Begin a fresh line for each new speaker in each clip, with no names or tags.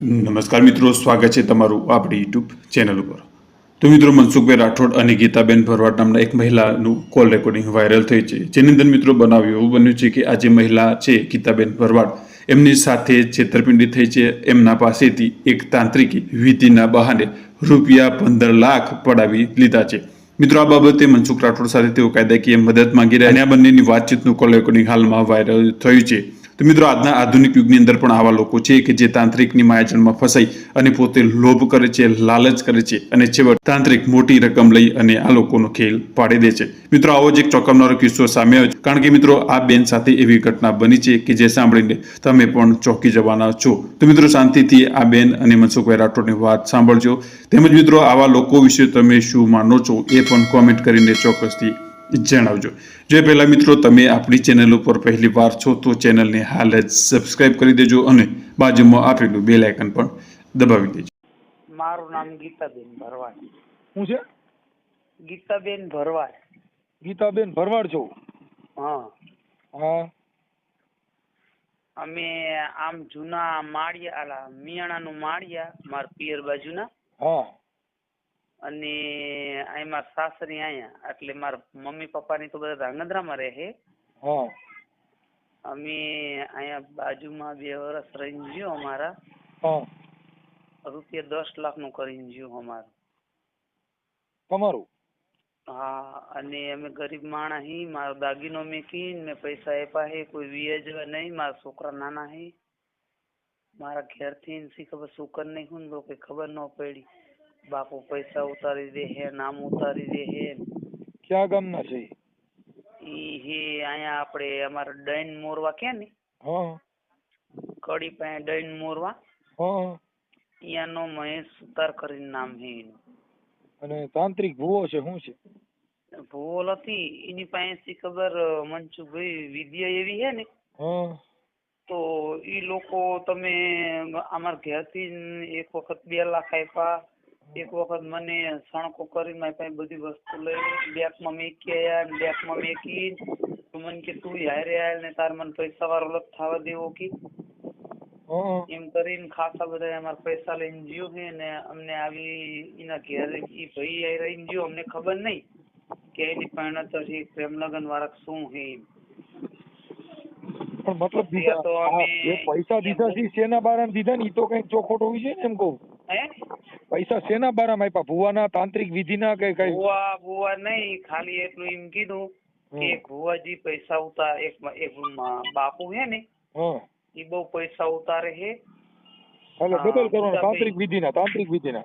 નમસ્કાર મિત્રો, સ્વાગત છે તમારું આપણી યુટ્યુબ ચેનલ ઉપર. તો મિત્રો, મનસુખભાઈ રાઠોડ અને ગીતાબેન ભરવાડ નામના એક મહિલાનું કોલ રેકોર્ડિંગ વાયરલ થઈ છે. જેની અંદર મિત્રો બનાવ એવું બન્યું છે કે આ જે મહિલા છે ગીતાબેન ભરવાડ, એમની સાથે છેતરપિંડી થઈ છે. એમના પાસેથી એક તાંત્રિકી વિધિના બહાને રૂપિયા 15 લાખ પડાવી લીધા છે. મિત્રો, આ બાબતે મનસુખ રાઠોડ સાથે તેઓ કાયદાકીય મદદ માંગી રહ્યા અને આ બંનેની વાતચીતનું કોલ રેકોર્ડિંગ હાલમાં વાયરલ થયું છે. તો મિત્રો, આજના આધુનિક યુગની અંદર પણ આવા લોકો છે કે જે તાંત્રિકની માયાજાળમાં ફસાઈ અને પોતે લોભ કરે છે, લાલચ કરે છે અને છેવટ તાંત્રિક મોટી રકમ લઈ અને આ લોકોનો ખેલ પાડી દે છે. મિત્રો, આવો જ એક ચોંકાવનારો કિસ્સો સામે આવ્યો છે. કારણ કે મિત્રો, આ બેન સાથે એવી ઘટના બની છે કે જે સાંભળીને તમે પણ ચોંકી જવાના છો. તો મિત્રો, શાંતિથી આ બેન અને મનસુખભાઈ રાઠોડની વાત સાંભળજો. તેમજ મિત્રો, આવા લોકો વિશે તમે શું માનો છો એ પણ કોમેન્ટ કરીને ચોક્કસથી જણાવજો. જે પહેલા મિત્રો, તમે આપણી ચેનલ ઉપર પહેલી વાર છો તો ચેનલને હાલ જ સબસ્ક્રાઇબ કરી દેજો અને બાજુમાં આપેલું બેલ આઇકન પણ દબાવી દેજો.
મારું નામ ગીતાબેન ભરવાડ.
શું છે?
ગીતાબેન ભરવાડ.
ગીતાબેન ભરવાડ છો?
હા.
હા.
અમે આમ જૂના માળિયા મિયાણાનું માળિયા મારા પિયર બાજુના.
હા.
અને અહીં મારા સાસરી અહીંયા, એટલે મારા મમ્મી પપ્પાની તો બધા ધ્રાંગધ્રામાં રહે.
હા.
અમે અહીંયા બાજુમાં 2 વર્ષ રહીને જ્યો અમારા.
હા.
રૂપિયા 10 લાખનું કરીને જ્યો અમારું.
તમારું?
હા. અને અમે ગરીબ માણસ હી. મારો દાગીનો મેકીને મેં પૈસા આપ્યા હે, કોઈ વ્યાજવા નહીં. મારા છોકરા નાના હે. મારા ઘેરથી શી ખબર શું કર નહીં હું તો કઈ ખબર ન પડી. બાપુ પૈસા ઉતારી દે હે, નામ ઉતારી દે હે.
ક્યાં ગામના છે?
ઈ હે અહીંયા આપણે અમારા ડૈન મોરવા કે ને,
હા.
કડી પાસે ડૈન મોરવા,
હા.
અહીંયાનો મહેશ સુતાર કરીને નામ હે એનું.
અને તાંત્રિક ભૂવો છે શું છે?
ભૂલ હતી એની પાસે શી ખબર મનસુખભાઈ વિદ્યા એવી હે ને.
હા.
તો ઈ લોકો તમે અમારા ઘેરથી એક વખત 2 લાખ આપ્યા, એક વખત મને સણકો કરીને મારી પાસે બધી વસ્તુ લઈ બેગમાં મેકી આવ્યા. બેગમાં મેકી મને કે તું હારે આય ને તાર મને પૈસા વાળો લગ થવા દેવો કે એમ કરીને ખાસા બધા અમારા પૈસા લઈને જ્યો છે ને અમને આવી એના ઘેર ઈ ભાઈ આઈ રહીને જ્યો. અમને ખબર નહીં કે એની પરિણત છે પ્રેમ લગન વાળા શું હે.
પણ મતલબ પૈસા દીધા છે શેના બારામાં દીધા ને ઈ તો કઈક ચોખોટ હોવી જોઈએ ને એમ કહું. પૈસા શેના બારામાં આપ્યા? ભુવાના તાંત્રિક વિધિના કે કઈ?
ભુવા નહીં, ખાલી એટલું એમ કીધું કે ભુવાજી પૈસા ઉતાર એક બાપુ હે ને ઈ બહુ પૈસા ઉતારે હે.
એટલે બદલ કરવાનો તાંત્રિક વિધિના.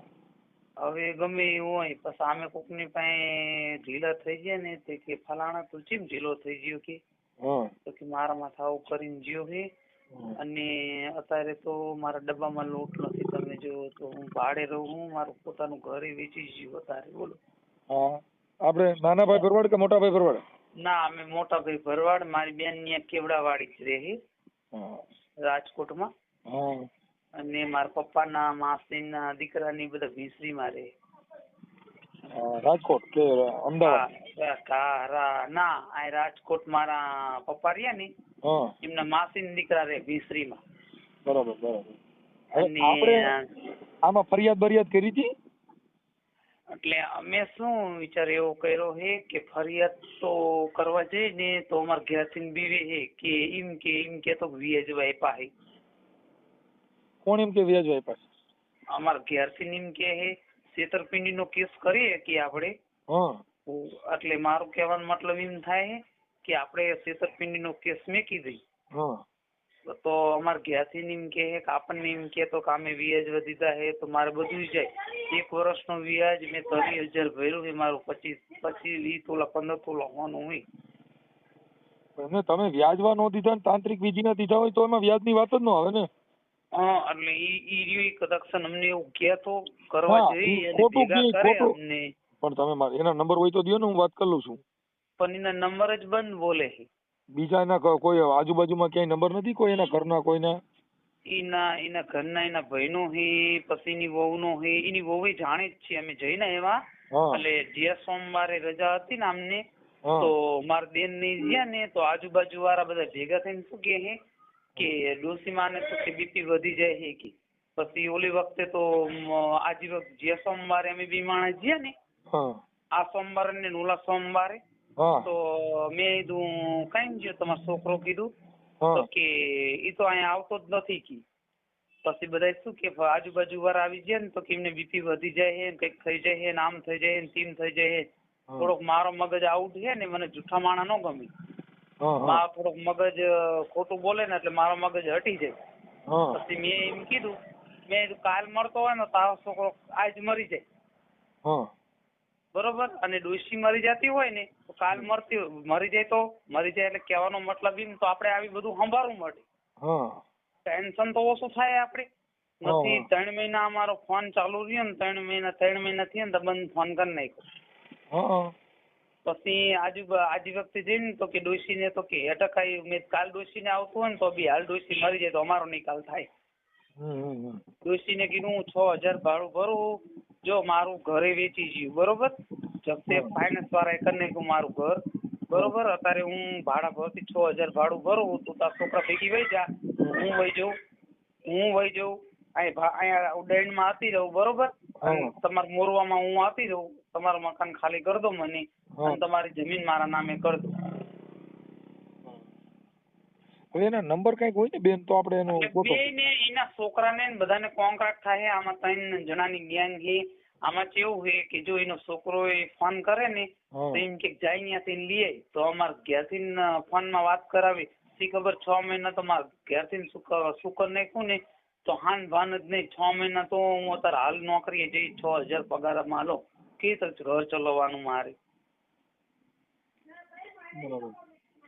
હવે ગમે એવું હોય પછી આમે કોકની પાસે ઢીલા થઈ ગયા ને તે કે ફલાણા તું ચીમ ઢીલો થઈ ગયો કે તો કે મારા માથા આવું કરીને જ્યો હે. અને અત્યારે તો મારા ડબ્બામાં લોટ નથી. તમે જો તો હું ભાડે રહું હું, મારું પોતાનું ઘરે વેચી ગયું અત્યારે. બોલો.
હા. આપણે નાના ભાઈ ભરવાડ કે મોટા ભાઈ ભરવાડ?
ના, અમે મોટા ભાઈ ભરવાડ. મારી બેન ત્યાં કેવડાવાડી જ રહે રાજકોટમાં. અને મારા પપ્પાના માસીના દીકરાની બધા ભીસરીમાં રહે.
રાજકોટ કે અમદાવાદ?
ના, આ રાજકોટ મારા પપ્પા રહ્યા ને એમના માસીના દીકરા રહે ભીસરીમાં.
બરાબર. આમાં ફરિયાદ કરી હતી?
એટલે અમે શું વિચાર એવો કર્યો હે કે ફરિયાદ તો કરવા જઈએ ને તો અમારા ઘેરથી બીવે હે કે એમ કે તો વ્યાજવા આપ્યા હે.
કોણ એમ કે વ્યાજ આપ્યા?
અમારા ઘેરથી એમ કે હે છેતરપિંડી નો કેસ કરીએ કે આપણે. એટલે મારું કહેવાનો મતલબ એમ થાય કે આપણે છેતરપિંડી નો કેસ મેકી દઈ તો અમારા ઘેરથી એમ કે આપણને એમ કે તો અમે વ્યાજ વધીતા હે તો મારે બધું જાય. 1 વર્ષનો વ્યાજ મેં 30,000 ભર્યું છે. મારું 25 તોલા 15 તોલા હોવાનું હોય.
તમે વ્યાજવા નો દીધા ને તાંત્રિક વિધિ ના દીધા હોય તો એમાં વ્યાજ ની વાત જ ન આવે ને.
એટલે ઈ કદાક્ષન અમને એવું કે તો કરવા જઈએ અને ભેગા કરે અમને.
પણ તમે એના નંબર હોય તો દયો ને, હું વાત કરી લઉં છું.
પણ એના નંબર જ બંધ બોલે છે.
બીજા એના કોઈ આજુબાજુમાં ક્યાંય નંબર નથી? કોઈ એના ઘરના કોઈના?
એના ઘરના એના ભાઈનો હે, પછી એની વહુનો હે. એની વહુ જાણે જ છે. અમે જઈને એમાં એટલે જે સોમવારે રજા હતી ને અમને તો મારા બેન ને ગયા ને તો આજુબાજુ વાળા બધા ભેગા થઈને શું કે ડોસીમાને તો બીપી વધી જાય છે કે પછી ઓલી વખતે તો આજે જે સોમવારે અમે બી માણસ ગયા ને
હા
આ સોમવારે ને ઓલા સોમવારે
હા
તો મેં કીધું કઈ ગયો તમારો છોકરો કીધું
હા
તો કે ઈ તો અહીંયા આવતો જ નથી કી પછી બધા શું કે આજુબાજુ વાર આવી જાય ને તો કે એમને બીપી વધી જાય છે કઈક થઈ જાય છે ને આમ થઈ જાય ને તેમ થઈ જાય છે થોડોક મારો મગજ આઉટ છે ને મને જૂઠા માણા ન ગમે મારો થોડોક મગજ ખોટું બોલે ને એટલે મારો મગજ હટી જાય પછી મેં એમ કીધું મેં કાલ મળતો હોય ને તારો છોકરો આજ મરી જાય બરોબર અને ડોશી મરી જતી હોય ને તો કાલ મરી જાય એટલે કહેવાનો મતલબ એમ તો આપણે આવી બધું સંભાળવું મળે ટેન્શન તો ઓછું થાય આપણે નથી 3 મહિના અમારો ફોન ચાલુ રહ્યો ને 3 મહિના થયા ને તો બંધ ફોન કરી નાખ્યો પછી આજે વખતે જઈને તો કે ડોશી ને તો કે એટક આવી મેં કાલ ડોશી ને આવતું હોય ને તો બી હાલ ડોશી મરી જાય તો અમારો નિકાલ થાય ડોશી ને કીધું હું 6000 ભાડું ભરું જો મારું ઘરે વેચી ગયું બરોબર જપ્તે ફાઇનાન્સ વાળા કરી નાખ્યું મારું ઘર બરોબર અત્યારે હું ભાડા ભરતી 6000 ભાડું ભરું તું તારા છોકરા ભેગી વહી જા હું વહી જાઉં અહીંયા ઉડાઈન માં આપી દઉં બરોબર તમારા મોરવામાં હું આપી દઉં તમારું મકાન ખાલી કરી દો મને અને તમારી જમીન મારા નામે કરી દો
એના નંબર કઈક હોય ને બેન તો આપણે એનો ફોટો
ને એના છોકરાને બધાને કોન્ટ્રાક્ટ થાય આમાં 3 જણાની ગેંગ છે આમાં કેવું છે કે જો એનો છોકરો ફોન કરે ને તો એમ કે જાય ત્યાંથી લઈ આવી તો અમારે ઘેરથી ફોન માં વાત કરાવી સી ખબર 6 મહિના તો મારે ઘેરથી શું કરી નાખ્યું ને તો હાન ભાન જ નહીં 6 મહિના તો હું અત્યારે હાલ નોકરીએ જઈ 6000 પગાર માં લો કે ઘર ચલાવવાનું મારે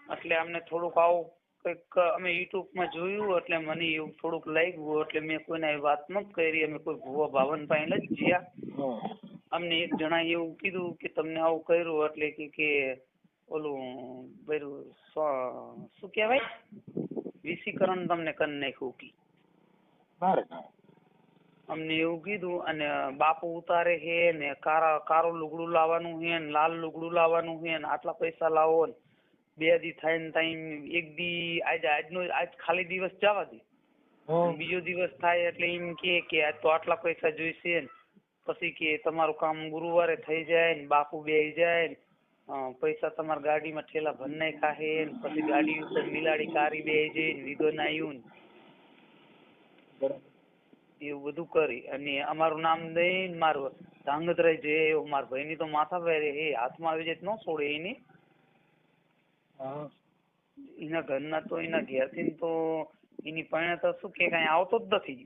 એટલે અમને થોડુંક આવું કંઈક અમે યુટ્યુબ માં જોયું એટલે મને એવું થોડુંક લાગ્યું એટલે મેં કોઈને વાત નથી કરી અમે કોઈ ભુવા ભાવન પાસે જ ગયા અમને એક જણા એવું કીધું કે તમને આવું કર્યું એટલે કે ઓલું બધું શું કહેવાય વિસીકરણ તમને કરી નાખ્યું કી અમને એવું કીધું અને બાપુ ઉતારે છે ને કારું લુગડું લાવવાનું છે ને લાલ લુગડું લાવવાનું છે ને આટલા પૈસા લાવો ને 2 દી થાય ને ટાઈમ એક દી આજ ખાલી દિવસ જવા દે બીજો દિવસ થાય એટલે એમ કે આજ તો આટલા પૈસા જોઈશે ને પછી કે તમારું કામ ગુરુવારે થઈ જાય ને બાપુ બેસી જાય ને પૈસા તમારા ગાડીમાં ઠેલા ભર નાખ્યા છે ને પછી ગાડી ઉપર મિલાડી કારી બેસી જાય ને વિગન આવ્યું ને એવું બધું કરી અને અમારું નામ દઈને મારું ધાંગધ્રાઈ જે મારા ભાઈ ની તો માથા પહેરે એ હાથમાં આવી જાય ન છોડે એની એના ઘરના તો એના ઘેરથી તો એની પાણે તો શું કે કઈ આવતો જ નથી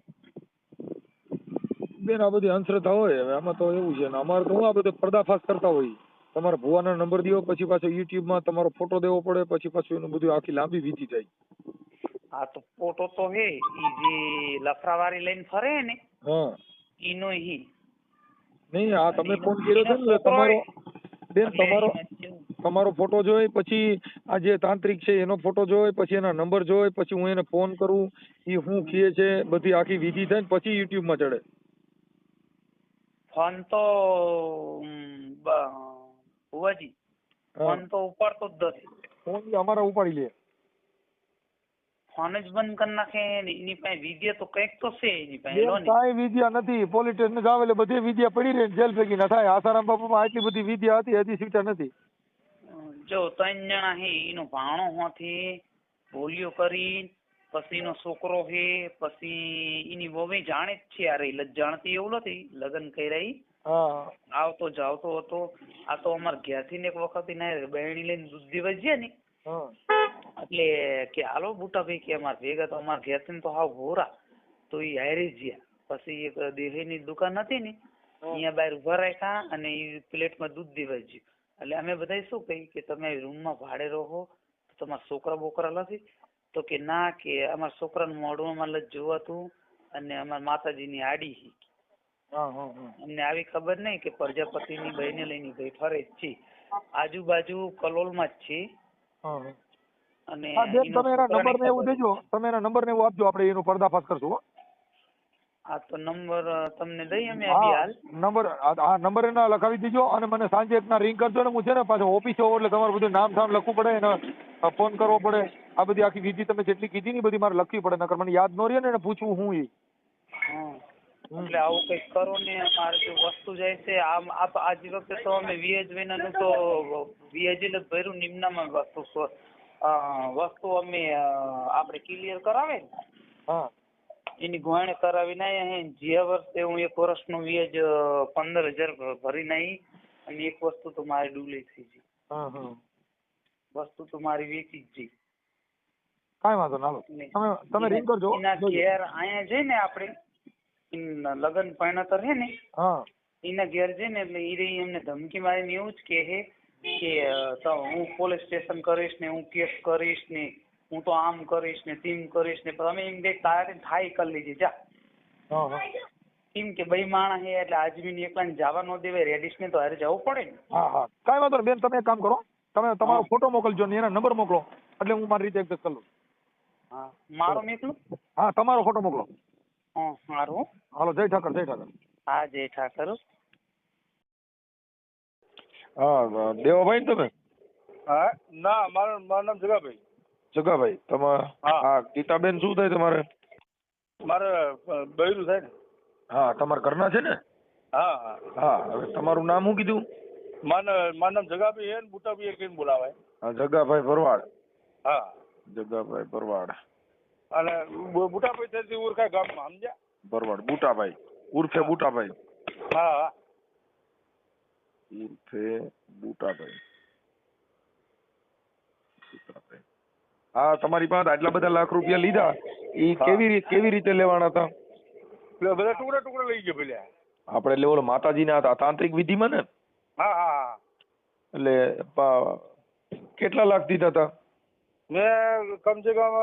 બેન આ બધી અંધશ્રદ્ધા હોય હવે આમાં તો એવું છે ને અમારે તો આ બધો પર્દાફાશ કરતા હોય તમારા ભુવાનો નંબર દીવો પછી પાછો યુટ્યુબ માં તમારો ફોટો દેવો પડે પછી પાછું એનું બધું આખી લાંબી વીતી જાય
હા તો ફોટો તો હે ઈ જે લફરાવાળી લઈને ફરે ને ઈનો ઈ
નહીં આ તમે ફોન કર્યો છે ને તમારો બેન તમારો ફોટો જોઈ પછી આ જે તાંત્રિક છે એનો ફોટો જોઈ પછી એના નંબર જોઈ પછી હું એને ફોન કરું એ શું કહે છે બધી આખી વિધિ થાય ને પછી યુટ્યુબ માં ચડે
ફોન તો ભુવાજી ફોન તો ઉપાડતો જ નથી
ફોન અમારા ઉપાડી લે
ફોન જ બંધ કરી નાખે એની પાસે વિદ્યા તો કઈક તો છે એની પાસે
કાંઈ વિદ્યા નથી પોલીસ સ્ટેશન જાવ એટલે બધી વિદ્યા પડી રહી જેલ ભેગી ના થાય આસારામ બાપુમાં આટલી બધી વિદ્યા હતી હજી સીટા નથી
જો 3 જણા હે એનો ભાણો હોથી બોલિયો કરી પછી એનો છોકરો હે પછી એની વહુ જાણે જ છે યાર એ જાણતી એવું નથી લગ્ન કર્યા આવતો જાવતો હતો આ તો અમારા ઘેરથી ને એક વખત એને બહેણી લઈને દૂધ દેવા ગયા ને એટલે કે હાલો બુટા ભાઈ કે અમારા ભેગા તો અમારા ઘેરથી તો હાવ ભોરા તો એ હારે ગયા પછી એક દેહીની દુકાન હતી ને અહીંયા બહાર ઉભા રાખ્યા અને એ પ્લેટમાં દૂધ દેવા ગયું એટલે અમે બધા શું કહી કે તમે રૂમમાં ભાડે રહો તમારા છોકરા બોકરા નથી તો કે ના કે અમારા છોકરાનું મોઢું લજ જોવાતું અને અમારા માતાજીની આડી અમને આવી ખબર નહીં કે પ્રજાપતિની બહેને લઈને ભાઈ ફરે જ છે આજુબાજુ કલોલમાં જ છે અને
તમે એના નંબર ને એવું દેજો તમે એના નંબર ને એવું આપજો આપણે એનો પર્દાફાશ કરશું
આ તો નંબર તમને દઈ અમે હાલ
નંબર એના લખાવી દીજો અને મને સાંજે એકના રિંગ કરજો ને હું છે ને પાછો ઓફિસે હોઉં એટલે તમારું બધું નામ ઠામ લખવું પડે એને ફોન કરવો પડે આ બધી આખી વિધિ તમે જેટલી કીધી ને બધી મારે લખવી પડે નકર મને યાદ ન રહે ને એને પૂછવું હું
એટલે આવું કંઈક કરો ને. મારે જો વસ્તુ જાય છે આજ વખતે તો અમે વ્યાજ વિનાનું તો વ્યાજ જ ભર્યું નિમ્નમાં વસ્તુ અમે આપણે ક્લિયર કરાવે ને
હા
એની ગોહાણે કરાવીને આવ્યા હે. જે વર્ષે હું 1 વર્ષનું વ્યાજ 15,000 ભરીને આવી અને એક વસ્તુ તો મારી ડૂલી થઈ ગઈ.
હા હા
વસ્તુ તો મારી વેચી જ ગઈ.
કાંઈ વાંધો ના. તમે રિંગ કરજો.
એના ઘેર અહીંયા જઈને આપણે લગ્ન પરણતર હે ને
હા
એના ઘેર જઈને એટલે એ એમને ધમકી મારીને એવું જ કહે કે તો હું પોલીસ સ્ટેશન કરીશ ને, હું કેસ કરીશ ને, હું તો આમ કરીશ ને તેમ કરીશ ને. તમે એમ કે તારે થાય કરી લીધી જા. કેમ કે બે માણસ હે એટલે આજમીને એકલાને જવા ન દેવાય. રેડિશ ને તો હારે જવું પડે ને.
હા હા કાંઈ વાંધો નહીં બેન. તમે એક કામ કરો, તમે તમારો ફોટો મોકલજો ને એના નંબર મોકલો એટલે હું મારી રીતે એડજસ્ટ કરી લઉં.
હા મારો મેકલું.
હા તમારો ફોટો મોકલો.
હા મારું.
હાલો જય ઠાકર જય ઠાકર.
હા જય ઠાકર.
હા દેવાભાઈ ને તમે?
હા ના મારું નામ જગાભાઈ.
જગાભાઈ તમારે? હા ગીતાબેન શું થાય તમારે?
મારે બૈરું થાય ને.
હા તમારા ઘરના છે ને?
હા હા
હા હવે તમારું નામ શું કીધું?
મારું નામ જગાભાઈ હે ને બુટાભાઈ કહીને બોલાવાય.
હા જગાભાઈ ભરવાડ.
હા
જગાભાઈ ભરવાડ
અને બુટાભાઈ તરીકે ઓળખાય ગામમાં, સમજ્યા?
ભરવાડ બુટાભાઈ ઉર્ફે બુટાભાઈ.
હા હા
ઉર્ફે બુટાભાઈ. હા તમારી પાસે આટલા બધા લાખ રૂપિયા લીધા એ કેવી રીતે લેવાના હતા?
બધા ટુકડા ટુકડા લઈ ગયો પેલા
આપણે એટલે ઓલો માતાજીના હતા તાંત્રિક વિધિમાં ને?
હા હા
એટલે કેટલા લાખ દીધા હતા?
મેં કમસે કમ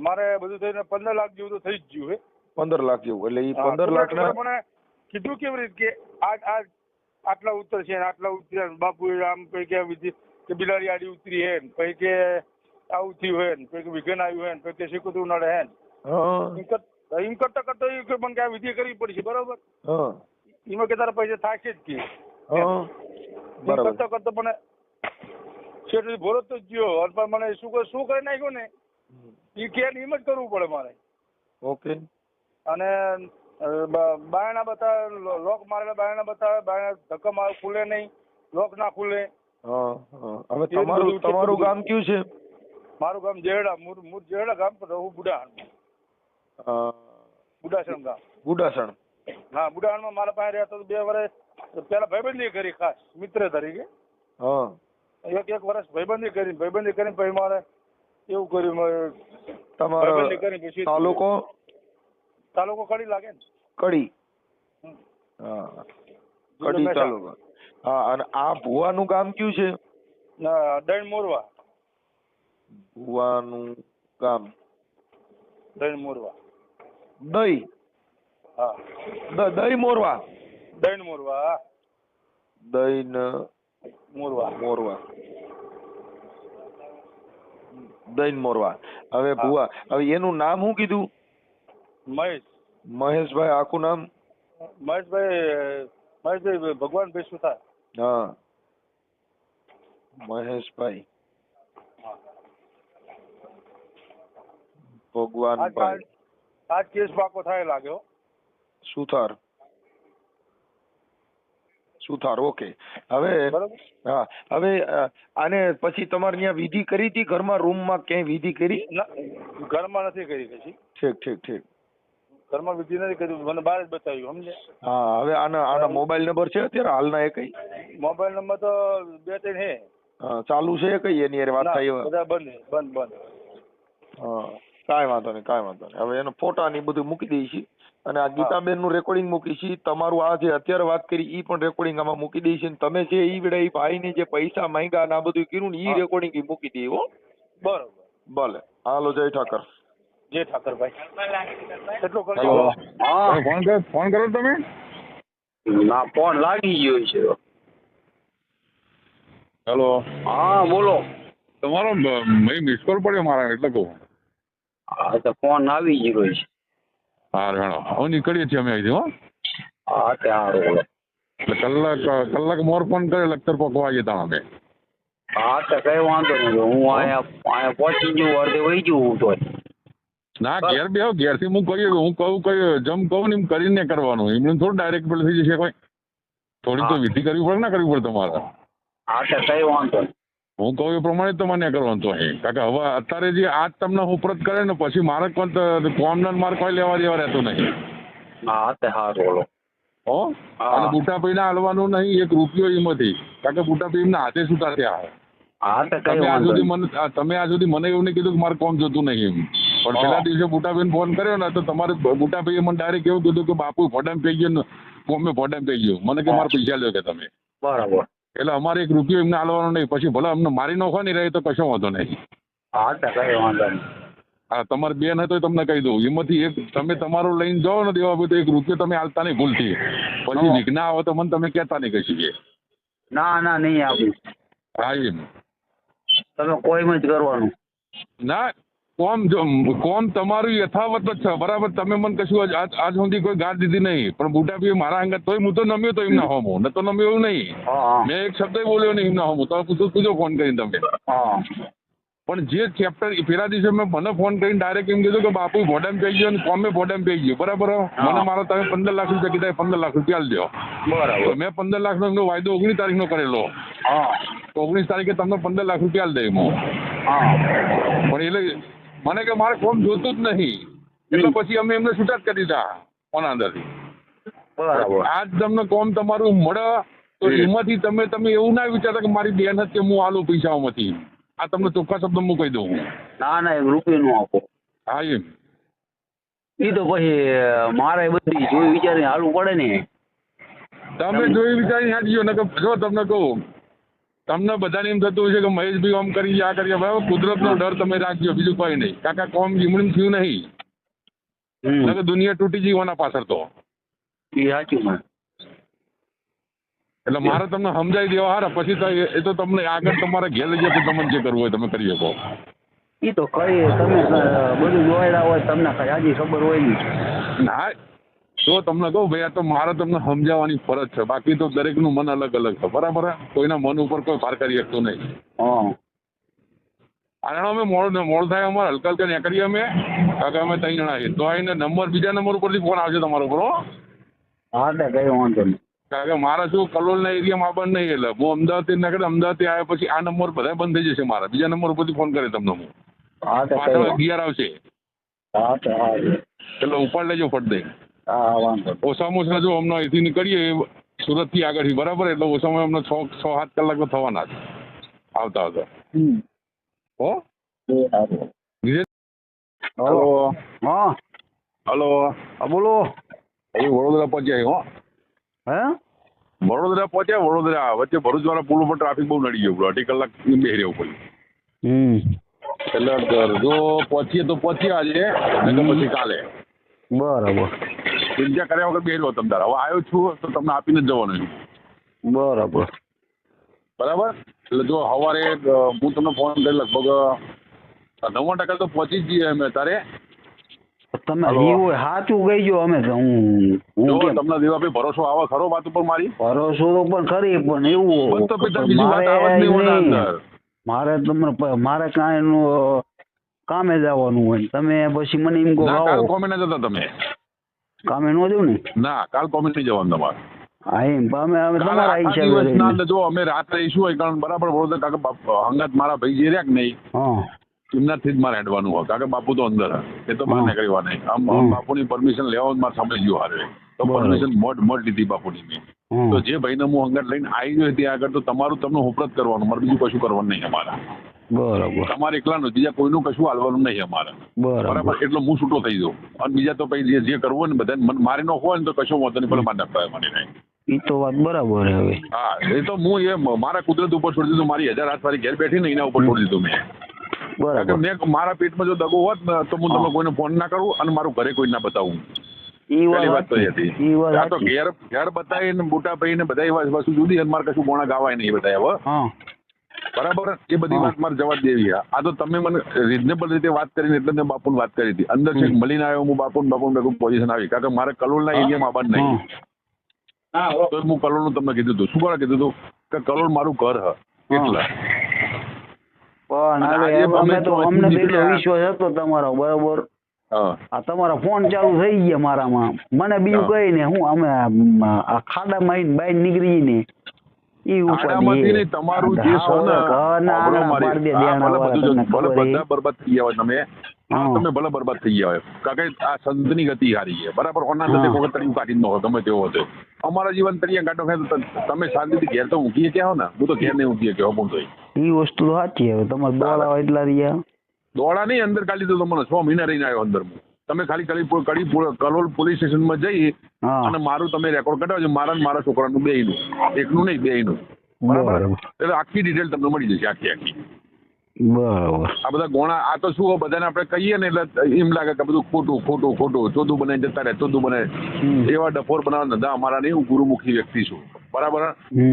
મારે બધું થઈને 15 લાખ જેવું તો થઈ જ ગયું હે.
15 લાખ જેવું. એટલે એ 15 લાખ ના
મને કીધું કેવી રીતે કે આટલા ઉતર છે આટલા ઉતર્યા. બાપુ આમ કઈ કે વિધિ કે બિલાડી આડી ઉતરી હે ને, કઈ કે આવું થયું હે ને, કઈ કે વિઘન આવ્યું હે ને, કઈ કે શીખું નડે હે ને. એમ કરતા કરતા એ કે મને કે આ વિધિ કરવી પડશે બરોબર. એમાં કે તારા પૈસા થાશે જ કે. કરતા કરતા મને શેઠ ભોરો તો ગયો અને મને શું કરી નાખ્યો ને એ કે એમ જ કરવું પડે મારે.
ઓકે.
અને બાયણા બતાવે, લોક મારેલા બાયણા બતાવે, બાયણા ધક્કા મારે ખુલે નહીં, લોક ના ખુલે.
હવે તમારું ગામ કયું છે?
મારું ગામ જેરડા, મૂળ જેરડા ગામ પર રહું બુડાહણ. બુડાસણ ગામ.
બુડાસણ.
હા બુડાહણમાં મારા પાસે રહેતો 2 વર્ષ પેલા ભાઈબંધી કરી ખાસ મિત્ર તરીકે. એક વર્ષ ભાઈબંધી કરીને પછી મારે એવું કર્યું.
તમારો તાલુકો
કડી લાગે ને?
કડી. હા કડી તાલુકો. હા અને આ ભુવાનું ગામ કયું છે?
દૈણ મોરવા.
ભુવાનું ગામ
દૈણ મોરવા.
દઈ.
હા
દઈ મોરવા.
દૈણ મોરવા.
દૈન
મોરવા.
મોરવા. દૈન મોરવા. હવે ભુવા હવે એનું નામ શું કીધું? મહેશભાઈ. આખું નામ?
મહેશભાઈ ભગવાનભાઈ સુથાર.
હા મહેશભાઈ ભગવાનભાઈ.
આજ કેસ પાકો થાય લાગ્યો.
સુથાર. ઓકે. હવે હા હવે આને પછી તમારે ત્યાં વિધિ કરી હતી ઘરમાં રૂમમાં ક્યાંય વિધિ કરી?
ઘરમાં નથી કરી પછી.
ઠીક.
ઘરમાં વિધિ નથી કરી, મને બહાર જ બતાવ્યું, સમજે?
હા હવે આના મોબાઈલ નંબર છે અત્યારે હાલના? એ કઈ
મોબાઈલ નંબર તો 2-3 હે.
ચાલુ છે કઈ એની યાર વાત થાય?
બધા બંધ.
હા કાંઈ વાંધો નહીં. હવે એનો ફોટા ને બધું મૂકી દઈએ છીએ અને આ ગીતાબેન નું રેકોર્ડિંગ મૂકી છીએ. તમારું આ જે અત્યારે વાત કરી ઈ પણ રેકોર્ડિંગ આમાં મૂકી દઈએ છીએ. તમે જે ઈ વેળા ઈ ભાઈ ને જે પૈસા માંગ્યા ને આ બધું કર્યું ને ઈ રેકોર્ડિંગ ઈ મૂકી દઈએ. હો
બરોબર.
ભલે હાલો જય ઠાકર.
જય ઠાકરભાઈ. એટલું કરજો.
હા ફોન કરો તમે?
ના ફોન લાગી ગયો છે.
હેલો.
હા બોલો.
તમારો મિસ કોલ પડ્યો મારા એટલે કહું.
હા તો ફોન આવી ગયો છે.
હા હેણો હું નીકળીએ છીએ અમે અહીંથી. હો
હા ત્યાં બોલો.
એટલે કલાક મોર ફોન કરે લખતર પકવા જતા અમે.
હા તો કઈ વાંધો નહીં. હું અહીંયા પહોંચી ગયું, અડધે વહી ગયું હું તો.
ના ઘેર બેહો, ઘેરથી હું કહું જેમ કહું ને એમ કરીને કરવાનું, એમને થોડું ડાયરેક્ટ પેલું થઈ જશે કોઈ. થોડી તો વિધિ કરવી પડે ના કરવી પડે તમારે.
હા તો કઈ વાંધો નહીં.
હું કહું એ પ્રમાણે તમારે કરવાનું તો અહીં, કારણ કે હવે અત્યારે જે આજ તમને ઉપરત કરે ને પછી મારે કોમના મારે કોઈ લેવા દેવા રહેતું નહીં.
હા તે સારું બોલો.
હો
હા.
અને બુટાભાઈને હાલવાનું નહીં એક રૂપિયો એમાંથી, કારણ કે બુટાભાઈ એમના હાથે છૂટા થયા.
હા તો કઈ
તમે આજ
વાંધો
સુધી
નહીં.
તમે આજ સુધી મને એવું નહીં કીધું કે મારે કોમ જોતું નહીં એમ, પણ પેલા દિવસે બુટાભાઈને ફોન કર્યો ને તો તમારે બુટાભાઈએ મને ડાયરેક્ટ એવું કીધું કે બાપુ ભોડામ પી ગયો ને કોમે ભોડામ પી ગયો, મને કે મારે પૈસા લ્યો કે તમે.
બરાબર.
એટલે અમારે એક રૂપિયો એમને હાલવાનો નહીં, પછી ભલે અમને મારી નાખો નહીં રહે તો કશો વાંધો નહીં.
હા તો કઈ વાંધો નહીં.
હા તમારે બેન હતો તમને કહી દઉં, એમાંથી એક તમે તમારું લઈને જાઓ ને દેવા તો એક રૂપિયો તમે હાલતા નહીં ભૂલથી, પછી વિઘ્ન આવે તો મને તમે કહેતા નહીં કશી કે.
ના ના નહીં આપું.
હા એમ
તમે કોઈમાં જ કરવાનું.
ના કોમ તમારું યથાવત જ છે બરાબર. તમે મને કશું આજ સુધી કોઈ ગાળ દીધી નહીં, પણ બુટાભાઈ મારા અંગત તોય હું તો નમ્યો તો એમના હોમો, ન તો નમ્યો એવું નહીં.
હા
મેં એક શબ્દ બોલ્યો નહીં એમના હોમો, તમે પૂછો ફોન કરીને તમે.
હા.
પણ જે ચેપ્ટર પેલા દિવસે મેં મને ફોન કરીને ડાયરેક્ટ એમ કીધું કે બાપુ ભોડામ પી ગયો અને કોમે ભોડામ પી ગયો બરાબર. મને મારો તમે 15 લાખ રૂપિયા કીધા, 15 લાખ રૂપિયા આલજો.
બરાબર.
મેં 15 લાખનો એમનો વાયદો 19 તારીખનો કરેલો.
હા
19 તારીખે તમને 15 લાખ રૂપિયા આલ દે એમાં.
હા.
પણ એટલે મને કે મારે કોમ જોતું જ નહીં, એટલે પછી અમે એમને છૂટા જ કરી દીધા કોના અંદરથી.
બરાબર.
આજ તમને કોમ તમારું મળે તો એમાંથી તમે એવું ના વિચારતા કે મારી બેન જ કે હું આલું પૈસાઓમાંથી. આ તમને ચોખ્ખા શબ્દ હું કહી દઉં.
ના ના એક રૂપિયો નું આપો.
હા એમ
એ તો પછી મારે બધી જોઈ વિચારીને હાલવું પડે ને.
તમે જોઈ વિચારી હાંચજો ને કે જો તમને કહું, તમને બધાને એમ થતું હોય છે કે મહેશભાઈ આમ કરી આ કરીએ, બરાબર. કુદરતનો ડર તમે રાખજો, બીજું કોઈ નહીં. કાકા કોમ જીમણી થયું નહીં, કે દુનિયા તૂટી જીવવાના પાછળ તો.
એ સાચું man.
એટલે મારે તમને સમજાવી દેવા હારા, પછી તો એ તો તમને આગળ તમારે ઘેર લઈ જાય તમને જે કરવું હોય તમે કરી શકો.
એ તો કઈ તમે બધું જોયેલા હોય, તમને કઈ હજી ખબર હોય નહીં.
ના જો તમને કહું ભાઈ, આ તો મારે તમને સમજાવવાની ફરજ છે, બાકી તો દરેકનું મન અલગ અલગ છે બરાબર. કોઈના મન ઉપર કોઈ પાર કરી શકતો નહીં.
હા.
આના અમે મોડ થાય અમારે હલકા હલકા નીકળીએ અમે, કાકા અમે 3 જણા છીએ તો આવીને બીજા નંબર ઉપરથી ફોન આવશે તમારો ઉપર.
હા તો કઈ વાંધો નહીં.
કારણ કે મારા શું કલોલના એરિયામાં આ બંધ નહીં, એટલે હું અમદાવાદથી નીકળે, અમદાવાદથી આવ્યા પછી આ નંબર બધા બંધ થઈ જશે મારા, બીજા નંબર ઉપરથી ફોન કરે તમને હું.
હા તો
પાછળ
કઈ.
ગિયર આવશે
હા તો હા.
એટલે ઉપાડ લેજો ફટ દઈ.
હા વાંધો.
ઓછામાં ઓછા જો હમણાં અહીંથી નીકળીએ સુરતથી આગળથી બરાબર, એટલે ઓછામાં અમને 6-7 કલાક તો થવાના જ આવતા આવતા. હો
હલો. હા
હલો
હા બોલો.
હવે વડોદરા પહોંચ્યા હો.
હે
વડોદરા પહોંચ્યા, વડોદરા વચ્ચે ભરૂચવાળા પુલ ઉપર ટ્રાફિક બહુ નડી ગયો, 2.5 કલાક બેસી રહેવું પડ્યું. એટલે જો પહોંચીએ તો પહોંચીએ આજે, નહીં તો પછી કાલે.
બરાબર.
ચિંતા કર્યા વગર બેસી રહો તમે તારા. હવે આવ્યો છું તો તમને આપીને જ જવાનું.
બરાબર.
બરાબર. એટલે જો સવારે હું તમને ફોન કરી લગભગ 90% તો પહોંચી જ જઈએ અમે તારે.
તમે જીવો સાચું કહીજો, અમે તો
જો
હું
તમને દેવાભાઈ ભરોસો આવે ખરો વાત ઉપર મારી?
ભરોસો તો પણ ખરી, પણ એવું
બસ તો પછી બીજી વાત આવે જ નહીં ઓના અંદર.
મારે કાંઈ એનું કામે જવાનું હોય, તમે પછી મને એમ કહો
ના કાલ
આવો.
કોમે ના જતા તમે.
કામે ન જવું ને.
ના કાલ કોમે નહીં જવાનું તમારે.
હા એમ અમે
કાલે
તમારા
આખા
હિસાબે
દિવસના
રહીને.
અંદર જો અમે રાત રહીશું હોય કારણ બરાબર વડોદરા, કાકા હંગાત મારા ભાઈ જે રહ્યા કે નહીં
હા
એમનાથી જ મારે હેડવાનું હોય, કારણ કે બાપુ તો અંદર એ તો બહાર નીકળવા નહીં. આમ બાપુની પરમિશન લેવા મારે સમય ગયો હારે તો પરમિશન મોટ લીધી બાપુની મેં. તો જે ભાઈને હું હંગાત લઈને આવી ગયો ત્યાં આગળ તો તમારું તમને હોપરત કરવાનું, મારે બીજું કશું કરવાનું નહીં અમારા.
બરાબર.
તમારે એકલાનું, બીજા કોઈનું કશું હાલવાનું નહીં અમારે. બરાબર. એટલે હું છૂટો થઈ જાઉં અને બીજા તો પછી જે કરવું હોય ને બધા મને મારી નો હોય ને તો કશો વાંધો નહીં, ભલે મારે નફાય મને નહીં.
એ તો વાત બરાબર હવે.
હા એ તો હું એ મારા કુદરત ઉપર છોડી દીધું, મારી 1000 હાથ મારી ઘેર બેઠી ને એના ઉપર છોડી દીધું મેં.
બરાબર.
મેં મારા પેટમાં જો દગો હોત ને તો હું તમને કોઈને ફોન ના કરું અને મારું ઘરે કોઈ ના બતાવું.
ઈ
પહેલી વાત
વાત
તો એ હતી.
ઈ વાત
આ તો ઘેર બતાવીને મોટા ભાઈ ને બધા વસ્તુ જુદી અને મારે કશું ગોણા ગાવાય નહીં બધા હવે.
હા
બરાબર. એ બધી વાત મારે જવા દેવી. આ તો તમે મને રિઝનેબલ રીતે વાત કરીને એટલે મેં બાપુને વાત કરી હતી. અંદર છે મળીને આવ્યો હું બાપુ ભેગું પોઝિશન આવી, કારણ કે મારે કલોલના એરિયામાં આવવાનું નહીં. તો હું કલોલનું તમને કીધું હતું. શું કરવા કીધું હતું કે કલોલ મારું ઘર હ એટલે.
પણ હવે અમને તો એટલો વિશ્વાસ હતો તમારો બરાબર.
હા
આ તમારા ફોન ચાલુ થઈ ગયા મારામાં, મને બીજું કઈ ને હું અમે આ ખાડામાં આવીને બહાર નીકળીને ઈ
ખાડામાંથી નહીં, તમારું જે છે ને સાંભળો મારી, આ ભલે બધું ભલે બધા બરબાદ થઈ ગયા હોય તમે, હા તમે ભલે બરબાદ થઈ ગયા હોય, કારણ કે આ સંતની ગતિ હારી છે બરાબર. ઓના અંદર એક વખત તળિયું કાઢી નો ગમે તેવો હતો. અમારા જીવન તળિયા કાઢો ખાય તો તમે શાંતિથી ઘેર તો ઊંઘીએ ક્યાં હો ને, હું તો ઘેર નહીં ઊંઘીએ કે હું તો
ઈ વસ્તુ તો સાચી. હવે તમારે દોડા હોય એટલા રહ્યા
દોડા નહીં, અંદર કાઢી તો મને 6 મહિના રહીને આવ્યો અંદર. તમે ખાલી કલોલ પોલીસ સ્ટેશનમાં જઈ અને મારું તમે રેકોર્ડ કઢાવજો, મારા ને મારા છોકરાનું બેયનું, એકનું નહીં બેયનું, બરાબર. એટલે આખી ડિટેલ તમને મળી જશે, આખી.
બરાબર.
આ બધા ગોણા, આ તો શું બધાને આપણે કહીએ ને એટલે એમ લાગે કે બધું ખોટું ચોદું બનાવી જતા રહે, ચોદું બનાવે, એવા ડફોર બનાવવા ધંધા અમારા નહીં. હું ગુરુમુખી વ્યક્તિ છું બરાબર.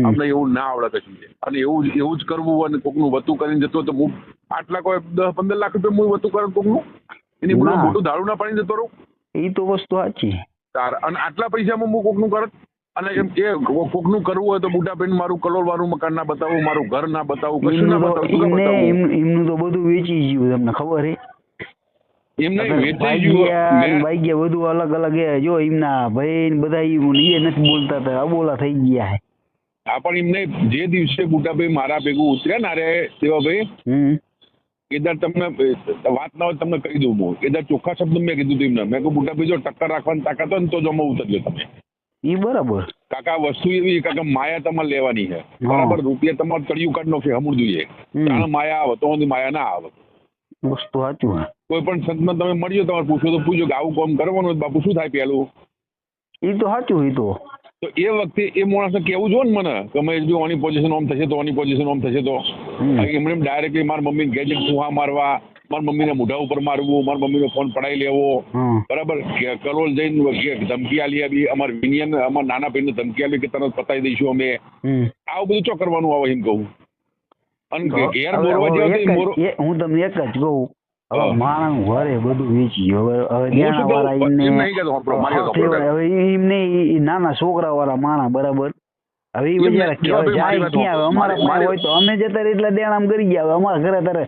અમને એવું ના આવડે કશું છે, અને એવું જ કરવું અને કોકનું વતું કરીને જતો તો હું આટલા કોઈ 10-15 લાખ રૂપિયા હું વતું કરે કોકનું, એની મોટું દારૂ ના પાણી જતો રહું.
એ તો વસ્તુ સાચી.
અને આટલા પૈસામાં હું કોકનું કરત, અને એમ કે કોકનું કરવું હોય તો બુટાબેન મારું કલોલ વાળું મકાન ના બતાવું, મારું ઘર ના બતાવું, કશું ના બતાવું.
એમનું તો બધું વેચી ગયું, તમને ખબર હે?
એમને વેચાઈ ગયું,
બધું અલગ અલગ જો એમના ભાઈ બધા એ નથી બોલતા હતા, અબોલા થઈ ગયા હે.
હા પણ એમને જે દિવસે બુટાભાઈ મારા ભેગું ઉતર્યા ના રે દેવાભાઈ, એદાર તમને વાત ના હોય તમને કહી દઉં, હું એદાર ચોખ્ખા શબ્દ મેં કીધું હતું એમને, મેં કહું બુટાભાઈ જો ટક્કર રાખવાની તાકાત હોય ને તો જ અમે ઉતરજો તમે.
ઈ બરાબર
કાકા વસ્તુ એવી કાકા માયા તમારે લેવાની છે બરાબર. રૂપિયા તમારે તળિયું કાઢ નાખે હમું જોઈએ, કારણ માયા આવે તો માયા ના આવે.
વસ્તુ સાચું.
કોઈ પણ સંતમાં તમે મળ્યો તમારે પૂછો તો પૂછો કે આવું કામ કરવાનું બાપુ શું થાય પેલું.
એ તો સાચું. એ તો
એ વખતે એ માણસને કેવું જો ને મને કે અમે જો આની પોઝિશન ઓમ થશે તો આની પોઝિશન ઓમ થશે તો એમને ડાયરેક્ટલી મારા મમ્મીને ઘેર જઈને ફુહા મારવા, મારા મમ્મીને મોઢા ઉપર મારવું, મારા મમ્મીનો ફોન પડાવી લેવો બરાબર. કલોલ જઈને ધમકી આલી આવી, અમારા વિનિયન અમારા નાના ભાઈને ધમકી આલી કે તને પતાવી દઈશું અમે. આવું બધું ચો કરવાનું આવે એમ કહું. અને ઘેર બોલવા જાવ
હું તમને એક જ કહું, હવે માણસ ઘરે બધું વેચી હવે એમને નાના છોકરા વાળા માણસ બરાબર. હવે એ જાય ક્યાં? અમારા પાસે હોય તો અમે જતા એટલા દેણામ કરી ગયા. હવે અમારા ઘરે તારે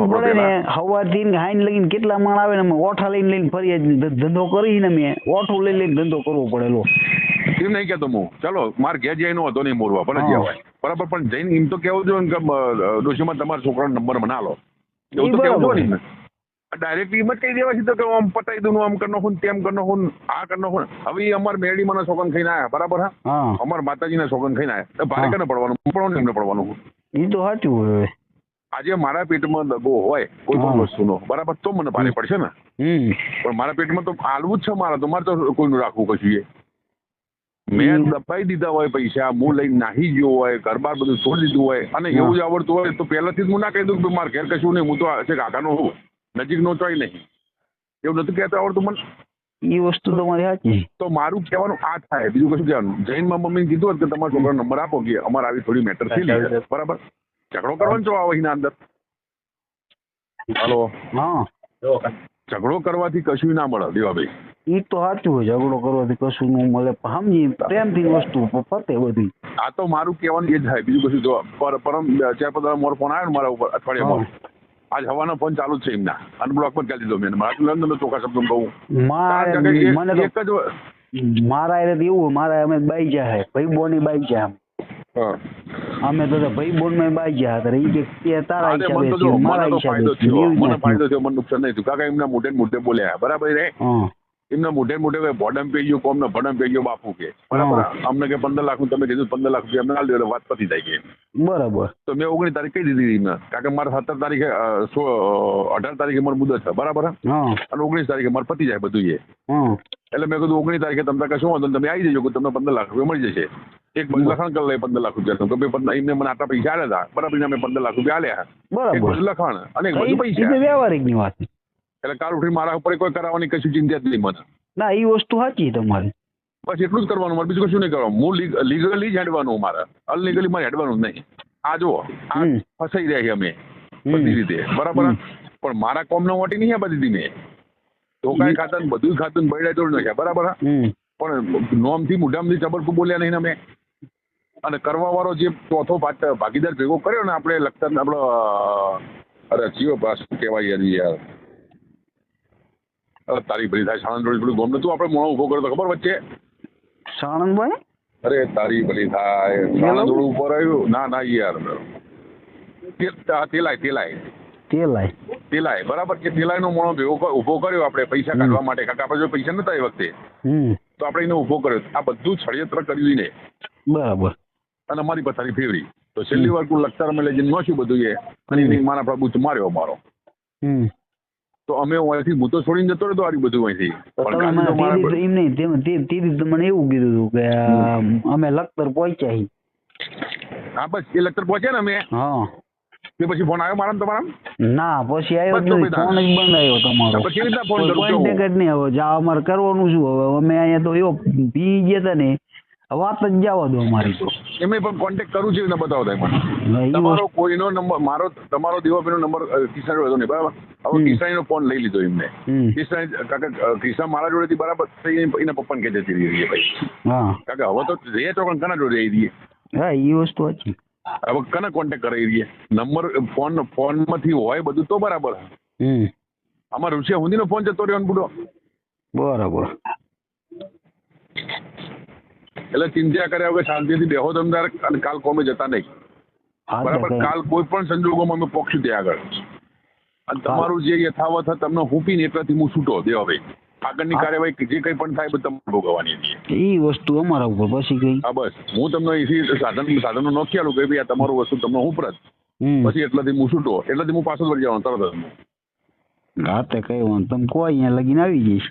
પડે ને સવારથી હાઈન લઈને કેટલા માણ આવે ને અમે ઓઠા લઈને ફરી ધંધો કરીને અમે ઓઠું લઈને ધંધો કરવો પડેલો.
એમ નહીં કેતો હું ચાલો મારે ઘેર જઈને હતો નહીં મોરવા પણ જવાય બરાબર, પણ જઈને એમ તો કેવું જોઈએ કે ડોશીમાં તમારા છોકરાનો નંબર બનાવો, એવું તો કેવું જોઈએ ને. ડાયરેક્ટલી એમ જ કહી દેવા છે તો કે આમ પતાવી દઉં, આમ કરી નાખું, તેમ કરી નાખું, આ કરી નાખું. હવે એ અમારા મેરડીમાંના છોકરાને ખાઈને આવ્યા બરાબર. હા અમારા માતાજીના છોકરાને ખાઈને આવ્યા, ભારે કને પડવાનું પડવાનું એમને પડવાનું. એ તો સાચું હોય. આજે મારા પેટમાં દગો હોય કોઈ પણ વસ્તુનો બરાબર તો મને ભારે પડશે ને, પણ મારા પેટમાં તો આલવું જ છે મારે તો કોઈનું રાખવું કશું. મેં દબાઈ દીધા હોય પૈસા, હું લઈને નાહી ગયો હોય, ઘર બાર બધું છોડી દીધું હોય, અને એવું જ આવડતું હોય તો પહેલાથી જ હું ના કહી દઉં કે મારે ઘેર કશું નહીં, હું તો કાકાનો હું નજીકનો ચોય નહીં, એવું નથી કહેતો આવડતું મને. એ વસ્તુ તમારી સાચી. તો મારું કહેવાનું આ થાય, બીજું કશું કહેવાનું. જૈનમાં મમ્મીને કીધું હોત કે તમારા છોકરાનો નંબર આપો કે અમારે આવી થોડી મેટર થઈ બરાબર, ઝઘડો કરવાનો છો આવો એના અંદર. હલો હા, ઝઘડો કરવાથી કશું ના મળે દેવાભાઈ. એ તો સાચું હોય, ઝઘડો કરવાથી કશું ન મળે, સમજી પ્રેમથી વસ્તુ પતે બધી. આ તો મારું કહેવાનું એ જ થાય, બીજું કશું. જો પરમ 4-5 મોર ફોન આવ્યો ને મારા ઉપર અઠવાડિયામાં, આજ હવાનો ફોન ચાલુ જ છે એમના, અનબ્લોક પર કરી દીધો મેં. મારા ચોખ્ખા શબ્દ કહું મારા એવું, મારા અમે બાઈ જાય ભાઈ બોની બાઈ જાય, અમે તો ભાઈ બોન માં બાઈ ગયા હતા. તારા હિસાબે મારા હિસાબે મને ફાયદો થયો, મને નુકસાન નહીં થયું. કાકા એમના મોઢે બોલ્યા બરાબર રે, એમના મોઢે ભોડમ પી ગયું, કોમને ભડમ પી ગયો બાપુ કે બરાબર. અમને કે 15 લાખ તમે કીધું 15 લાખ રૂપિયા અમને આલી દો, વાત પતી જાય કે બરાબર. તો મેં 19 તારીખ કહી દીધી એમને, કારણ કે મારે 17 તારીખે 18 તારીખે મારે મુદત છે બરાબર, અને 19 તારીખે મારે પતી જાય બધું એ. એટલે મેં કીધું 19 તારીખે તમને કશું વાંધો તમે આવી જજો, તમને 15 લાખ રૂપિયા મળી જશે. એક બધું લખાણ કરી લે 15 લાખ રૂપિયા, એમને મને આટલા પૈસા આલ્યા હતા બરાબર, મેં 15 લાખ રૂપિયા આલ્યા. એક બધું લખાણ અને એક બધું પૈસા, વ્યવહારિક ની વાત. એટલે કાલ ઉઠી મારા ઉપર કોઈ કરાવવાની કશું ચિંતા જ નહીં મને. ના એ વસ્તુ સાચી તમારી. બસ એટલું જ કરવાનું મારે, બીજું કશું નહીં કરવાનું. હું લીગલી જ હેડવાનું, મારે અનલીગલી મારે હેડવાનું જ નહીં. આ જુઓ આ ફસાઈ રહ્યા છે અમે બધી રીતે બરાબર, પણ મારા કોમ નો વટી નહીં બધી મેં ધોકાય ખાતા બધું ખાતું બૈડા તોડી નાખ્યા બરાબર, પણ નોમથી મોઢામાંથી ચબરકું બોલ્યા નહીં અમે. અને કરવા વાળો જે ચોથો ભાગીદાર ભેગો કર્યો ને આપણે લખતા આપણો અરે જીઓ શું કહેવાય યાર તારી ભરી થાય સાણંદ રોડ પેલું ગોમ નતું આપણે મોણો ઉભો કર્યો તો ખબર વચ્ચે?
સાણંદભાઈ
અરે તારી ભરી થાય સાણંદ રોડ ઉપર આવ્યું. ના યાર તેલાય બરાબર કે તેલાય નો મોણો ઉભો કર્યો આપણે પૈસા કાઢવા માટે, કારણ કે આપણે જો પૈસા નતા એ વખતે તો આપણે એને ઉભો કર્યો. આ બધું ષડયંત્ર કર્યું ને
બરાબર.
અને અમારી પથારી ફેરવી તો છેલ્લી વાર કોઈ લખતર અમે લઈ જઈને નોશું બધું એ અને એની મારા પ્રભુ માર્યો અમારો. તો અમે અહીંથી હું તો છોડીને જતો રહ્યો આ બધું અહીંથી.
મને એવું કીધું હતું કે અમે લખતર પહોંચ્યા.
હા બસ એ લખતર પહોંચ્યા ને અમે.
હા
તે પછી ફોન આવ્યો મારા તમારા?
ના પછી આવ્યો જ નહીં, ફોન જ બંધ આવ્યો તમારો.
કેવી રીતના ફોન કરું?
કોન્ટેક્ટ જ નહીં. હવે જા અમારે કરવાનું શું? હવે અમે અહીંયા તો એવો પી ગયા હતા ને, વાત જ જવા દો અમારી તો.
એમને પણ કોન્ટેક્ટ કરું છું ને બતાવો મને તમારો કોઈનો નંબર, મારો તમારો દેવાભાઈનો નંબર કિશન હતો નહીં બરાબર. હવે કિશનનો ફોન લઈ લીધો એમને. કિશન કાકા કિશન મારા જોડેથી બરાબર એના પપ્પાને કહે જતી રહી ભાઈ.
હા
કાકા હવે તો રે તો કના જોડે રહી દઈએ.
હા એ વસ્તુ હતી.
હવે કને કોન્ટેક્ટ કરાવી દઈએ? નંબર ફોનમાંથી હોય બધું તો બરાબર. આમાં રૂસિયા હુંદીનો ફોન જતો રહ્યો ને બુડો.
બરાબર.
એટલે ચિંતા કર્યા વગર શાંતિથી બેહો તમદાર અને કાલ કોમે જતા નહીં બરાબર. કાલ કોઈ પણ સંજોગોમાં અમે પોક્ષું ત્યાં આગળ. અને તમારું જે યથાવત તમને હુંપીને એટલાથી હું છૂટો દેવા ભાઈ. આગળની કાર્યવાહી જે કંઈ પણ થાય બધું તમારે ભોગવવાની હતી
એ વસ્તુ અમારા ઉપર પછી ગઈ.
હા બસ હું તમને અહીંથી સાધનો નોખી આલું કે ભાઈ આ તમારું વસ્તુ તમને હું પ્રત પછી એટલાથી હું છૂટો એટલાથી હું પાછો વળી જવાનું તરત જ.
રાતે કઈ વાંધો તમે કોઈ અહીંયા લગીને આવી જઈશ.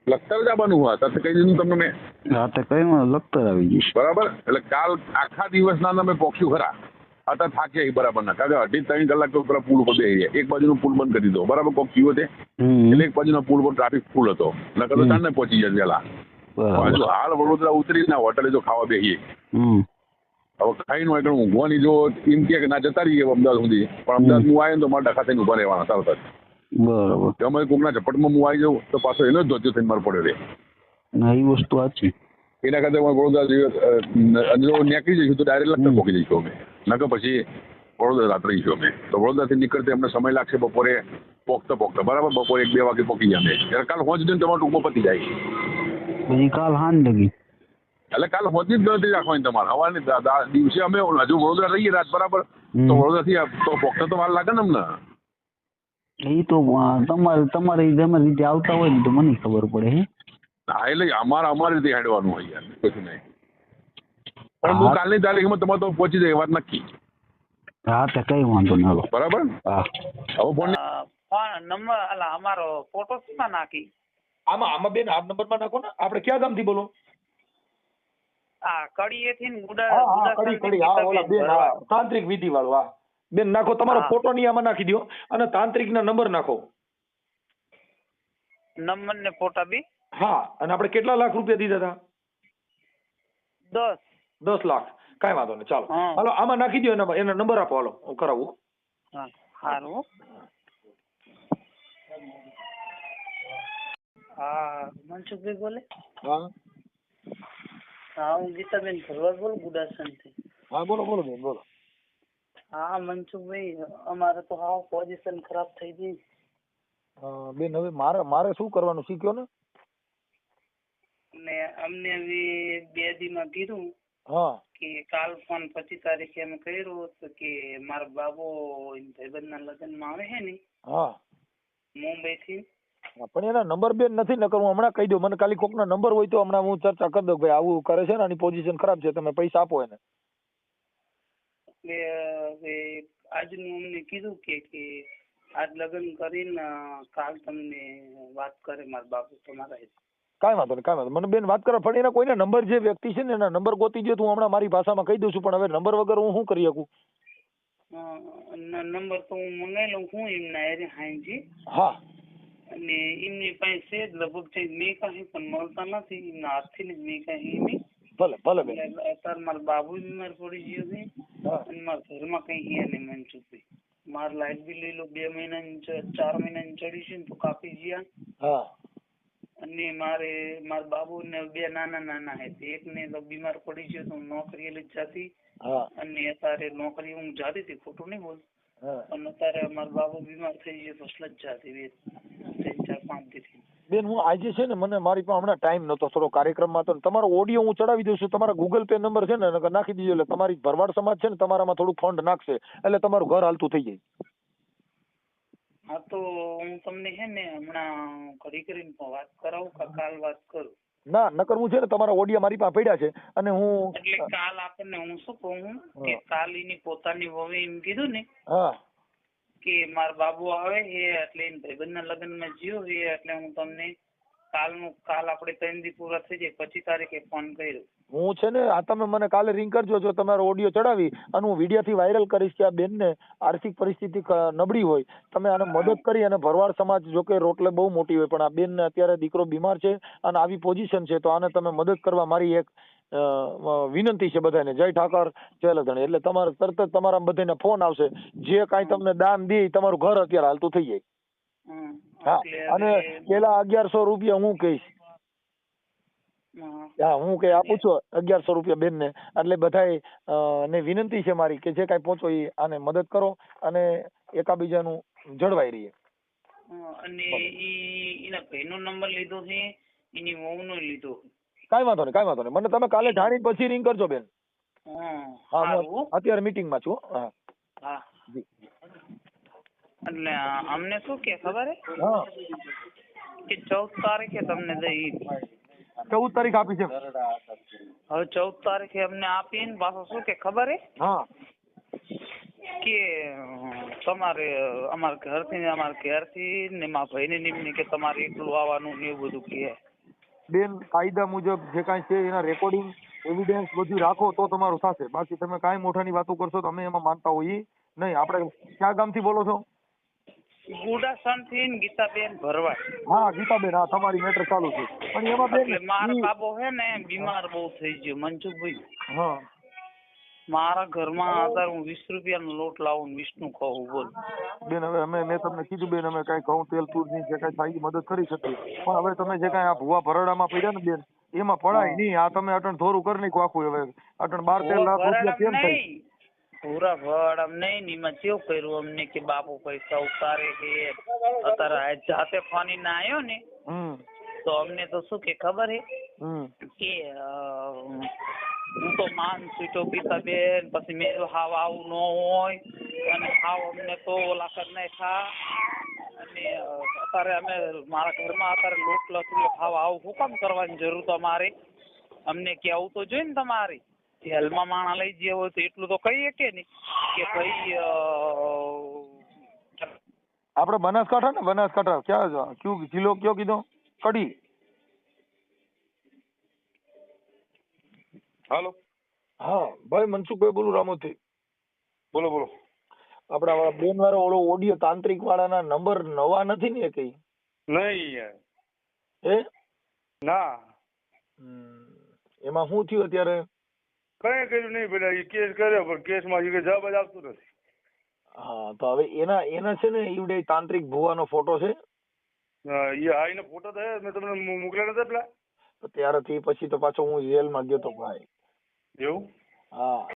લખતર જ આવવાનું હોય તો કહી દીધું તમને મેં.
રાતે કઈ લખતર આવી જઈશ
બરાબર. એટલે કાલ આખા દિવસના તમે પોક્ષું ખરા અત્યારે થાક્યા બરાબર ના, કારણ કે 2.5-3 કલાક તો પેલા પુલ ઉપર બેસી એક બાજુનો પુલ બંધ કરી દીધો બરાબર. કોક થયું તે એટલે એક બાજુના પુલ પર ટ્રાફિક ફૂલ હતો નકર તો ચાંદને પહોંચી જાય પેલા. હજુ હાલ વડોદરા ઉતરીને હોટલે જો ખાવા બેસીએ હવે ખાઈને હોય ઊંઘવાની જો એમ કે ના જતા રહીએ અમદાવાદ સુધી, પણ અમદાવાદ હું આવ્યો તો મારા ડખા થઈને ઉભા રહેવાના તરત જ.
બરાબર.
તમે કોકના ઝપટમાં હું આવી જાઉં તો પાછો એનો જ ધોત્યો થઈને મારે પડ્યો રહે.
એ વસ્તુ સાચી.
એના કરતા વડોદરા નીકળી જઈશું તો ડાયરેક્ટ લખતર પહોંચી જઈશું અમે. નકર પછી વડોદરા રાત્રે જઈશું અમે. તો વડોદરાથી નીકળતે અમને સમય લાગશે બપોરે પોકતા બરાબર. બપોરે 1-2 વાગે પહોંચી જાય અમે. એટલે કાલ પહોંચી દઈને તમારું ટૂંકમાં પતી જાય.
પછી કાલ હાન લગી
એટલે કાલ પહોંચી જ ગણતરી રાખવાની તમારે. હવાની દિવસે અમે હજુ વડોદરા રહીએ રાત બરાબર તો વડોદરાથી પોકતા તો વાર લાગે ને અમને.
એ તો તમારી રીતે આવતા હોય ને તો મને ખબર પડે.
હા એટલે અમારી રીતે હેડવાનું હોય યાર, કશું નહીં. પણ હું કાલની તારીખમાં તમારે તો પહોંચી જાય વાત નક્કી.
હા તો કઈ વાંધો નહીં
બરાબર.
હા
હવે ફોન
નંબર અલા અમારો ફોટો શેમાં નાખી?
આમાં બેન આ નંબરમાં નાખો ને. આપણે ક્યાં ગામથી બોલો?
આ કડીએથી ને ગુડા
કડી હા ઓલા બેન હા તાંત્રિક વિધિ વાળું. હા બેન નાખો તમારો ફોટો ની આમાં નાખી દો અને તાંત્રિક ના નંબર નાખો.
નંબર ને ફોટા બી.
હા અને આપણે કેટલા લાખ રૂપિયા દીધા હતા? 10 લાખ. કાંઈ વાંધો નહીં ચાલો હાલો આમાં નાખી દો એનો નંબર આપો હાલો હું કરાવું.
હા સારું. હા મનસુખભાઈ બોલે? હા હું ગીતાબેન ભરવાડ બોલું ગુડાસન થી.
હા બોલો બેન બોલો.
હા મનસુખભાઈ અમારે તો હાવ પોઝિશન ખરાબ થઈ ગઈ.
બેન હવે મારે શું કરવાનું શીખ્યો ને?
ને અમને હવે 2 દીમાં કીધું કે કાલ ફોન 25 તારીખે અમે કર્યો તો કે મારા બાબો ભાઈબંધના લગ્નમાં આવે છે ને મુંબઈ થી.
પણ એના નંબર બેન નથી નકર હું હમણાં કહી દઉં. મને ખાલી કોકનો નંબર હોય તો હમણાં હું ચર્ચા કરી દઉં ભાઈ આવું કરે છે ને આની પોઝિશન ખરાબ છે તમે પૈસા આપો એને.
એટલે આજનું અમને કીધું કે આજ લગ્ન કરીને કાલ તમને વાત કરે મારા બાપુ તમારા.
કાંઈ વાંધો નહીં મને બેન વાત કરો. પણ એના કોઈના નંબર જે વ્યક્તિ છે ને એના નંબર ગોતી દો તો હું હમણાં મારી ભાષામાં કહી દઉં છું. પણ હવે નંબર વગર હું શું કરી શકું?
નંબર તો હું મંગાવી લઉં હું એમના એરે હાઈજી.
હા
અને એમની પાસે લગભગ મેં કહી પણ મળતા નથી એમના હાથથી જ મેં કહી એમની.
ભલે બેન.
અત્યારે મારા બાબુ બીમાર પડી ગયો છે અને મારા ઘરમાં કઈ હે નહીં મનસુખભાઈ. મારે લાઈટ બિલ લઈ લો 2 મહિનાની 4 મહિનાની ચડી છે ને તો કાપી ગયા. અને મારા બાબુ ને 2 નાના હે. એકને તો બીમાર પડી ગયો તો નોકરી લઈ જતી અને અત્યારે નોકરી હું જાતી હતી ખોટું નહીં બોલ. અને અત્યારે મારા બાબુ બીમાર થઈ ગયો તો જ જાતી 3-4-5 દી.
બેન હું આજે છે ને મને મારી પાસે હમણાં ટાઈમ નતો, થોડો કાર્યક્રમમાં હતો ને. તમારો ઓડિયો હું ચડાવી દઉં છું, તમારા ગૂગલ પે નંબર છે ને નકર નાખી દીજો, એટલે તમારી ભરવાડ સમાજ છે ને તમારામાં થોડું ફંડ નાખશે એટલે તમારું ઘર હાલતું થઈ જાય.
હા તો હું તમને છે ને હમણાં ઘડી કરીને વાત કરાવું કે કાલ વાત કરું?
ના નકર હું છે ને તમારા ઓડિયો મારી પાસે પડ્યા છે અને હું
એટલે કાલ આપણને હું શું કહું કે કાલ એની પોતાની વહુએ એમ કીધું ને
હા
કે મારા બાબુ આવે છે એટલે એને ભાઈબંધના લગ્નમાં જ્યો છે એટલે હું તમને કાલ આપણે 3 દી પૂરા થઈ જાય 25 તારીખે ફોન કર્યો.
હું છે ને આ તમે મને કાલે રિંગ કરજો, જો તમારો ઓડિયો ચડાવી અને હું વિડીયોથી વાયરલ કરીશ કે આ બેનને આર્થિક પરિસ્થિતિ નબળી હોય, તમે આને મદદ કરી અને ભરવાડ સમાજ જો કે રોટલે બહુ મોટી હોય પણ આ બેનને અત્યારે દીકરો બીમાર છે અને આવી પોઝિશન છે તો આને તમે મદદ કરવા મારી એક વિનંતી છે બધાને. જય ઠાકર જય લધણી. એટલે તમારે તરત જ તમારા બધાને ફોન આવશે, જે કાંઈ તમને દાન દે તમારું ઘર અત્યારે હાલતું થઈ જાય. હા અને પેલા 1100 રૂપિયા હું કહીશ. હા હું કઈ આપું છું 1100 રૂપિયા બેન ને, એટલે બધાય ને વિનંતી છે મારી કે જે કાંઈ પહોંચો એ આને મદદ કરો અને એકાબીજાનું જળવાઈ રહીએ.
અને એના ભાઈનો નંબર લીધો છે, એની વહુનો લીધો.
કાંઈ વાંધો નહીં, મને તમે કાલે જાણી પછી રિંગ કરજો બેન. હા હું અત્યારે મીટિંગમાં છું. હા
હા એટલે અમને શું કે ખબર હે
હા
કે 14 તારીખે તમને દઈ
14 તારીખ આપી છે.
હવે 14 તારીખે અમને આપીને પાછો શું કે ખબર હે
હા
કે તમારે અમારા ઘરથી ને મારા ભાઈને નિમને કે તમારે એકલું આવવાનું ને એવું બધું કહે.
બેન કાયદા મુજબ જે કાંઈ છે એના રેકોર્ડિંગ એવિડન્સ બધું રાખો તો તમારું થશે, બાકી તમે કાંઈ મોઢાની વાતો કરશો તો અમે એમાં માનતા હોઈએ નહીં. આપણે ક્યાં ગામથી બોલો છો?
ગુડાસણ થી ગીતાબેન ભરવાડ.
હા ગીતાબેન, હા તમારી મેટર ચાલુ છે પણ એમાં બેન
એટલે મારો બાબો હે ને બીમાર બહુ થઈ ગયો મનસુખભાઈ.
હા
મારા ઘરમાં અત્યારે હું 20 રૂપિયાનો લોટ લાવું વિષ્ણુ ખાવું બોલ.
બેન હવે મેં તમને કીધું બેન અમે કાંઈ ઘઉં તેલ તૂર ની જે કાંઈ થાય એ મદદ કરી શકીએ પણ હવે તમે જે કાંઈ આ ભૂવા ભરડામાં પડ્યા ને બેન એમાં પડાય નહીં. આ તમે અટણ થોડું કરી નાખો આખું, હવે અટણ 12-13 લાખ રૂપિયા કેમ થાય?
પૂરા ભરડામ નહીં એમાં કેવું કર્યું અમને કે બાપુ પૈસા ઉતારે કે અત્યારે જાતે ફોની ના આવ્યો ને તો અમને તો શું કે ખબર હે કે હું તો માન સ્વીટો પીતા બેન પછી મેં હાવ આવું ન હોય અને હાવ અમને તો ઓલા કર નાખા અને અત્યારે અમે મારા ઘરમાં અત્યારે લોટ લખી હાવ આવું શું કામ કરવાની જરૂર તમારે? અમને કેવું તો જોઈએ ને તમારે જેલમાં માણા લઈ ગયા હોય તો એટલું તો કહીએ કે નહીં કે ભાઈ
આપણે બનાસકાંઠા ને બનાસકાંઠા ક્યાં કયું જિલ્લો કયો કીધો? કડી.
હાલો
હા ભાઈ મનસુખભાઈ બોલું રામોથી.
બોલો બોલો.
આપડા બેન વાળો ઓલો ઓડિયો તાંત્રિક વાળાના નંબર નવા નથી ને કઈ?
નહીં યાર.
હે
ના
એમાં શું થયું અત્યારે?
કઈ કર્યું નહીં પેલા એ કેસ કર્યો પણ કેસમાં હજી જવાબ જ આવતો નથી.
હા તો હવે એના છે ને ઈવડે તાંત્રિક ભુવાનો ફોટો છે.
હા એનો ફોટો તો મેં તમને મોકલ્યા નતા પેલા.
ત્યારથી પછી તો પાછો હું જેલમાં ગયો તો ભાઈ.
એવું?
હા